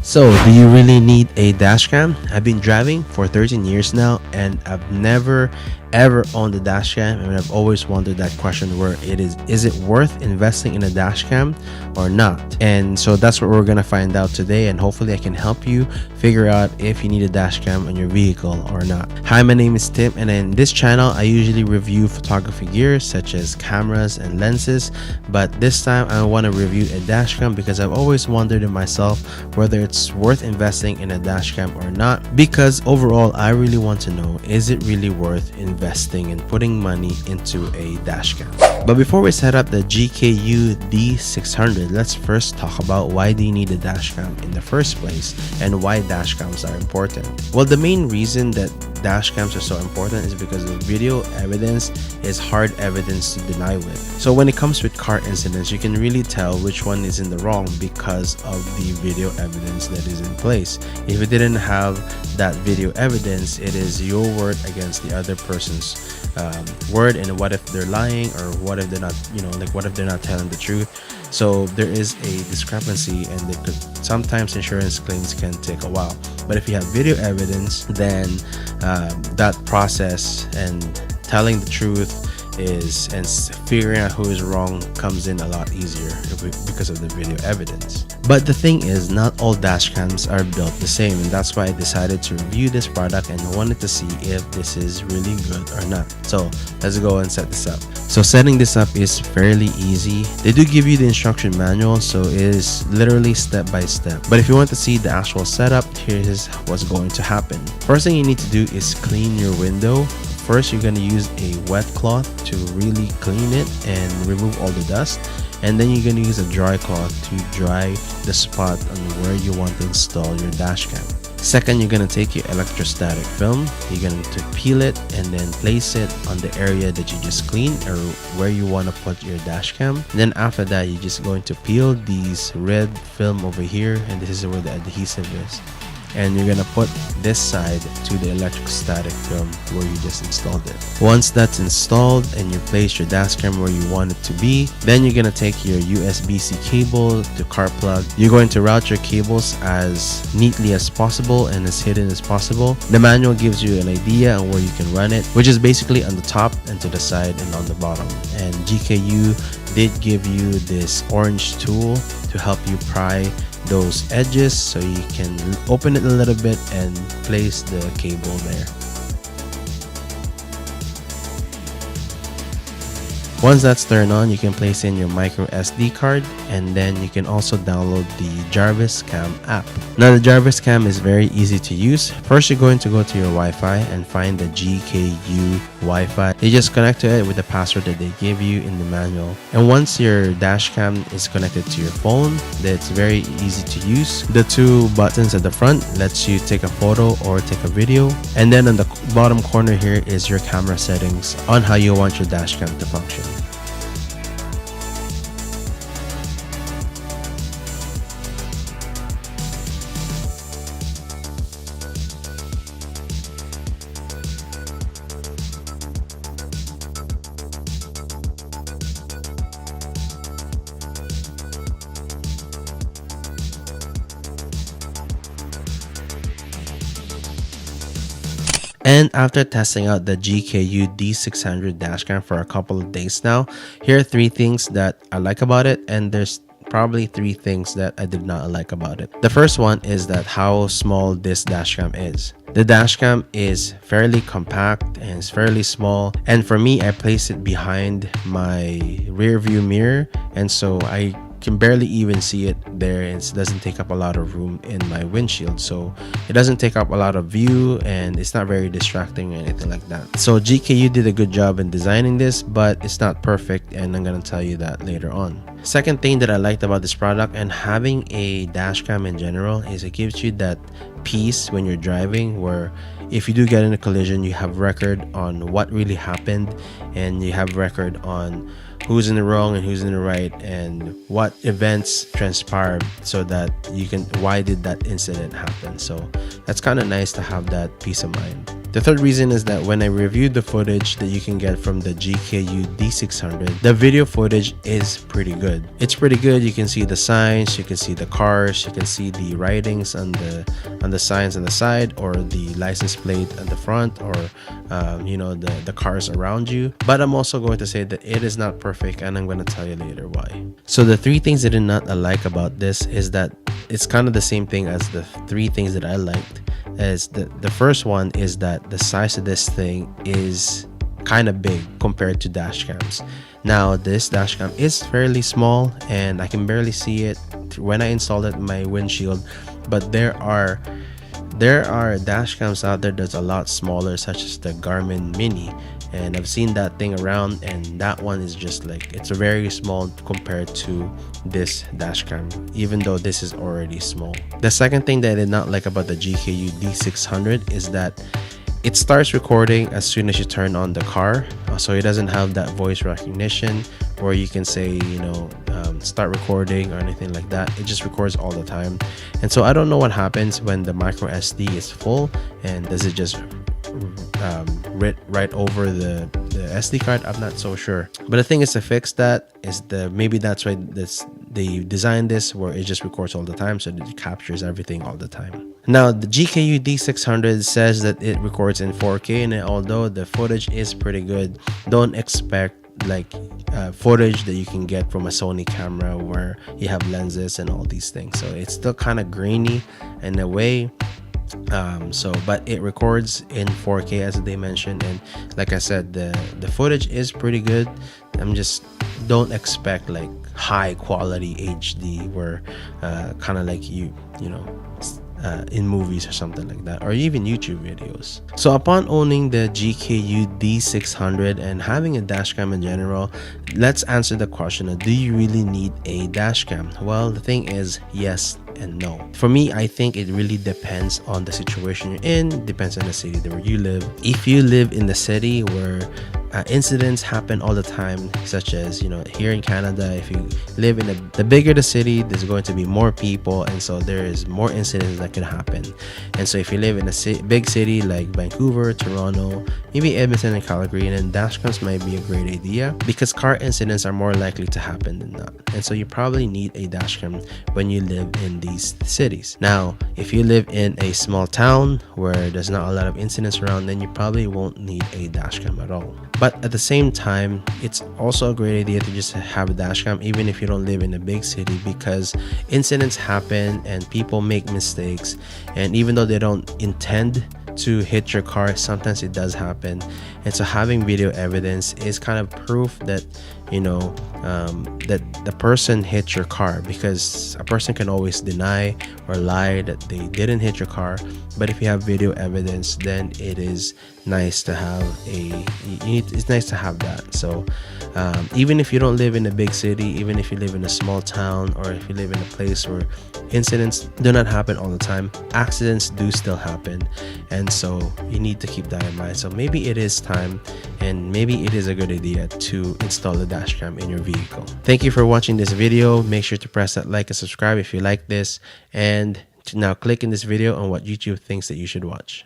So, do you really need a dash cam? I've been driving for 13 years now and I've never ever owned a dash cam, and I've always wondered that question where is it worth investing in a dash cam or not? And so that's what we're going to find out today, and hopefully I can help you figure out if you need a dash cam on your vehicle or not. Hi, my name is Tim, and in this channel I usually review photography gear such as cameras and lenses, but this time I want to review a dash cam because I've always wondered in myself whether it's worth investing in a dash cam or not, because overall I really want to know, is it really worth investing and putting money into a dash cam? But before we set up the GKU D600, let's first talk about why do you need a dash cam in the first place and why dash cams are important. Well, the main reason that dash cams are so important is because the video evidence is hard evidence to deny with. So when it comes with car incidents, you can really tell which one is in the wrong because of the video evidence that is in place. If you didn't have that video evidence, it is your word against the other person's word, and what if they're lying, or what if they're not, what if they're not telling the truth? So there is a discrepancy, and they could sometimes insurance claims can take a while. But if you have video evidence, then that process and telling the truth and figuring out who is wrong comes in a lot easier because of the video evidence. But the thing is, not all dash cams are built the same, and that's why I decided to review this product and wanted to see if this is really good or not. So let's go and set this up. So setting this up is fairly easy. They do give you the instruction manual, so it is literally step by step. But if you want to see the actual setup, here's what's going to happen. First thing you need to do is clean your window. First, you're going to use a wet cloth to really clean it and remove all the dust. And then you're going to use a dry cloth to dry the spot on where you want to install your dash cam. Second, you're going to take your electrostatic film. You're going to peel it and then place it on the area that you just cleaned, or where you want to put your dash cam. And then after that, you're just going to peel these red film over here, and this is where the adhesive is. And you're gonna put this side to the electrostatic film where you just installed it. Once that's installed and you place your dash cam where you want it to be, then you're gonna take your USB-C cable to car plug. You're going to route your cables as neatly as possible and as hidden as possible. The manual gives you an idea on where you can run it, which is basically on the top and to the side and on the bottom. And GKU did give you this orange tool to help you pry those edges, so you can open it a little bit and place the cable there. Once that's turned on, you can place in your micro SD card, and then you can also download the Jarvis Cam app. Now the Jarvis Cam is very easy to use. First, you're going to go to your Wi-Fi and find the GKU Wi-Fi. You just connect to it with the password that they give you in the manual. And once your dash cam is connected to your phone, that's very easy to use. The two buttons at the front lets you take a photo or take a video, and then on the bottom corner here is your camera settings on how you want your dash cam to function. And after testing out the GKU D600 dashcam for a couple of days now, here are 3 things that I like about it, and there's probably 3 things that I did not like about it. The first one is that how small this dashcam is. The dashcam is fairly compact and it's fairly small, and for me, I place it behind my rear view mirror, and so I can barely even see it there. It doesn't take up a lot of room in my windshield, so it doesn't take up a lot of view, and it's not very distracting or anything like that. So GKU did a good job in designing this, but it's not perfect, and I'm gonna tell you that later on. Second thing that I liked about this product and having a dash cam in general is it gives you that peace when you're driving, where if you do get in a collision, you have record on what really happened, and you have record on who's in the wrong and who's in the right, and what events transpired, so that you can, why did that incident happen. So that's kind of nice to have that peace of mind. The third reason is that when I reviewed the footage that you can get from the GKU D600, the video footage is pretty good. It's pretty good. You can see the signs, you can see the cars, you can see the writings on the signs on the side, or the license plate on the front, or you know, the cars around you. But I'm also going to say that it is not perfect, and I'm going to tell you later why. So the three things I did not like about this is that it's kind of the same thing as the three things that I liked. As the first one is that the size of this thing is kind of big compared to dash cams. Now this dash cam is fairly small, and I can barely see it when I installed it in my windshield, but there are dash cams out there that's a lot smaller, such as the Garmin Mini, and I've seen that thing around, and that one is just like, it's very small compared to this dash cam, even though this is already small. The second thing that I did not like about the GKU D600 is that it starts recording as soon as you turn on the car, so it doesn't have that voice recognition where you can say, you know, start recording or anything like that. It just records all the time, and so I don't know what happens when the micro SD is full, and does it just right over the SD card? I'm not so sure. But the thing is, to fix that is maybe that's why they designed this where it just records all the time, so that it captures everything all the time. Now the GKU D600 says that it records in 4K, and although the footage is pretty good, don't expect like footage that you can get from a Sony camera where you have lenses and all these things. So it's still kind of grainy in a way. But it records in 4K as they mentioned, and like I said, the footage is pretty good. Don't expect like high quality HD where kind of like you know in movies or something like that, or even YouTube videos. So upon owning the GKU D600 and having a dashcam in general, let's answer the question of, do you really need a dashcam? Well, the thing is, yes and no. For me, I think it really depends on the situation you're in, depends on the city where you live. If you live in the city where incidents happen all the time, such as, you know, here in Canada, if you live in the bigger the city, there's going to be more people, and so there is more incidents that can happen. And so if you live in a big city like Vancouver, Toronto, maybe Edmonton and Calgary, then dashcams might be a great idea, because car incidents are more likely to happen than not. And so you probably need a dashcam when you live in these cities. Now, if you live in a small town where there's not a lot of incidents around, then you probably won't need a dashcam at all. But at the same time, it's also a great idea to just have a dashcam even if you don't live in a big city, because incidents happen and people make mistakes, and even though they don't intend to hit your car, sometimes it does happen. And so having video evidence is kind of proof that, you know, that the person hit your car, because a person can always deny or lie that they didn't hit your car. But if you have video evidence, then it is nice to have it's nice to have that. So even if you don't live in a big city, even if you live in a small town, or if you live in a place where incidents do not happen all the time, accidents do still happen, and so you need to keep that in mind. So maybe it is time, and maybe it is a good idea to install a dashcam in your vehicle. Thank you for watching this video. Make sure to press that like and subscribe if you like this, and to now click in this video on what YouTube thinks that you should watch.